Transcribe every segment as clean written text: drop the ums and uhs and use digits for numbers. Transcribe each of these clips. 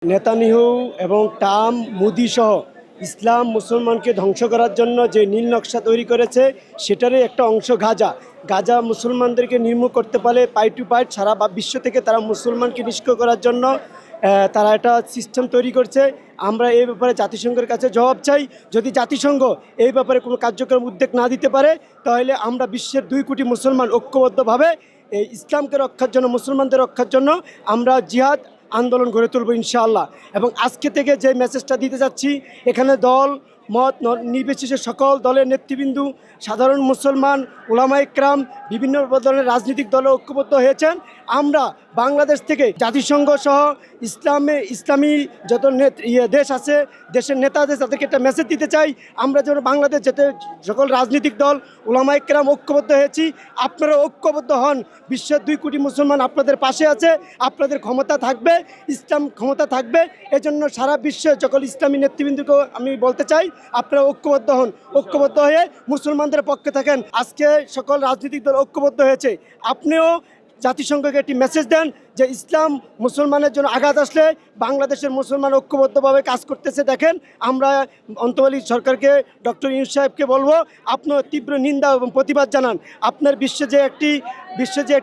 Netanyahu এবং Trump Modi সহ ইসলাম মুসলমানকে ধ্বংস করার জন্য যে নীল নকশা তৈরি করেছে সেটারই একটা অংশ গাজা মুসলমানদেরকে নির্মূল করতে পারে পাই টু পাই সারা বিশ্ব থেকে তারা মুসলমানকে নিষ্ক্রিয় করার জন্য তারা একটা সিস্টেম তৈরি করছে। আমরা এই ব্যাপারে জাতিসংঘের কাছে জবাব চাই। যদি জাতিসংঘ এই ব্যাপারে কোনো কার্যক্রম উদ্যোগ না দিতে পারে তাহলে আমরা বিশ্বের 2 কোটি মুসলমান ঐক্যবদ্ধভাবে এই ইসলামকে রক্ষার জন্য, মুসলমানদের রক্ষার জন্য আমরা জিহাদ আন্দোলন গড়ে তুলব ইনশাআল্লাহ। এবং আজকে থেকে যে মেসেজটা দিতে যাচ্ছি, এখানে দল মত নির্বিশেষে সকল দলের নেতৃবৃন্দ, সাধারণ মুসলমান, উলামা ইকরাম, বিভিন্ন ধরনের রাজনৈতিক দলে ঐক্যবদ্ধ হয়েছেন। আমরা বাংলাদেশ থেকে জাতিসংঘ সহ ইসলামী যত দেশ আছে, দেশের নেতাদের তাদেরকে একটা মেসেজ দিতে চাই। আমরা যেন বাংলাদেশ যেতে সকল রাজনৈতিক দল, উলামা ইকরাম ঐক্যবদ্ধ হয়েছি। আপনারা ঐক্যবদ্ধ হন। বিশ্বের 2 কোটি মুসলমান আপনাদের পাশে আছে। আপনাদের ক্ষমতা থাকবে, ইসলাম ক্ষমতা থাকবে। এজন্য সারা বিশ্বের সকল ইসলামী নেতৃবৃন্দকে আমি বলতে চাই, আপনারা ঐক্যবদ্ধ হন। ঐক্যবদ্ধ হয়ে মুসলমানদের পক্ষে থাকেন। আজকে সকল রাজনৈতিক দল ঐক্যবদ্ধ হয়েছে। আপনিও জাতিসংঘকে একটি মেসেজ দেন যে ইসলাম মুসলমানের জন্য আঘাত আসলে বাংলাদেশের মুসলমান ঐক্যবদ্ধভাবে কাজ করতেছে। দেখেন, আমরা অন্তর্বর্তী সরকারকে, ডক্টর ইউনূস সাহেবকে বলবো, আপনার তীব্র নিন্দা এবং প্রতিবাদ জানান। আপনার বিশ্বে যে একটি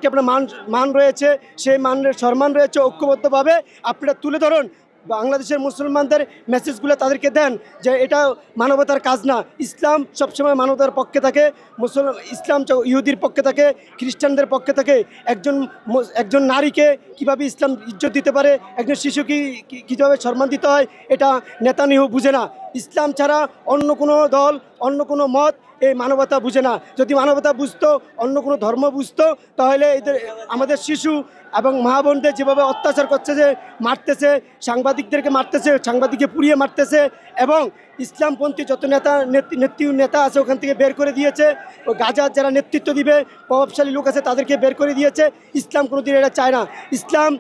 আপনার মান রয়েছে, সেই মানের সম্মান রয়েছে, ঐক্যবদ্ধভাবে আপনারা তুলে ধরুন। বাংলাদেশের মুসলমানদের মেসেজগুলো তাদেরকে দেন যে এটা মানবতার কাজ না। ইসলাম সবসময় মানবতার পক্ষে থাকে। ইসলাম ইহুদির পক্ষে থাকে, খ্রিস্টানদের পক্ষে থাকে। একজন নারীকে কিভাবে ইসলাম ইজ্জত দিতে পারে, একজন শিশুকে কীভাবে সম্মান দিতে হয়, এটা নেতানিয়াহু বুঝে না। ইসলাম ছাড়া অন্য কোনো দল, অন্য কোনো মত এই মানবতা বুঝে না। যদি মানবতা বুঝতো, অন্য কোনো ধর্ম বুঝতো, তাহলে আমাদের শিশু এবং মা বোনদের যেভাবে অত্যাচার করছে, যে মারতেছে, সাংবাদিকদেরকে মারতেছে, সাংবাদিককে পুড়িয়ে মারতেছে, এবং ইসলামপন্থী যত নেতা আছে ওখান থেকে বের করে দিয়েছে। ও গাজার যারা নেতৃত্ব দিবে, প্রভাবশালী লোক আছে, তাদেরকে বের করে দিয়েছে। ইসলাম কোনোদিন এটা চায় না। ইসলাম,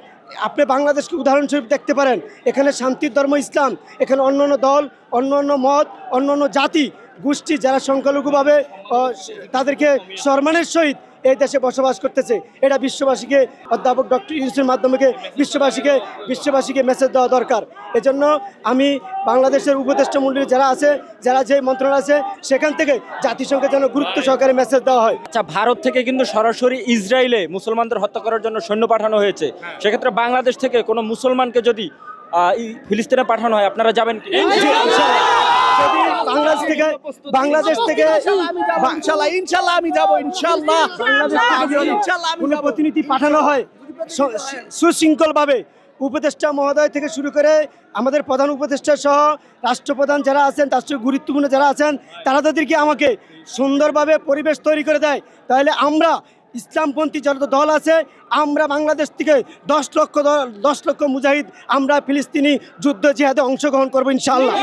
আপনি বাংলাদেশকে উদাহরণস্বরূপ দেখতে পারেন। এখানে শান্তির ধর্ম ইসলাম। এখানে অন্য দল, অন্য মত, অন্য জাতি গোষ্ঠী যারা সংখ্যালঘুভাবে তাদেরকে সম্মানের সহিত এই দেশে বসবাস করতেছে। এটা বিশ্ববাসীকে, অধ্যাপক ডক্টর ইউনূসের মাধ্যমে বিশ্ববাসীকে মেসেজ দেওয়া দরকার। এজন্য আমি বাংলাদেশের উপদেষ্টা মণ্ডলী যারা আছে, যারা যে মন্ত্রণালয় আছে, সেখান থেকে জাতিসংঘের যেন গুরুত্ব সহকারে মেসেজ দেওয়া হয়। আচ্ছা, ভারত থেকে কিন্তু সরাসরি ইসরায়েলে মুসলমানদের হত্যা করার জন্য সৈন্য পাঠানো হয়েছে। সেক্ষেত্রে বাংলাদেশ থেকে কোনো মুসলমানকে যদি ফিলিস্তিনে পাঠানো হয়, আপনারা যাবেন কি? বাংলাদেশ থেকে ইনশাআল্লাহ আমি যাব। ইনশাআল্লাহ কোনো প্রতিনিধি পাঠানো হয় সুশৃঙ্খলভাবে, উপদেষ্টা মহোদয় থেকে শুরু করে আমাদের প্রধান উপদেষ্টা সহ রাষ্ট্রপ্রধান যারা আছেন, রাষ্ট্রীয় গুরুত্বপূর্ণ যারা আছেন, তারা তাদেরকে আমাকে সুন্দরভাবে পরিবেশ তৈরি করে দেয়, তাহলে আমরা ইসলামপন্থী যত দল আছে, আমরা বাংলাদেশ থেকে 10 লক্ষ মুজাহিদ আমরা ফিলিস্তিনি যুদ্ধ জিহাদে অংশগ্রহণ করবো ইনশাআল্লাহ।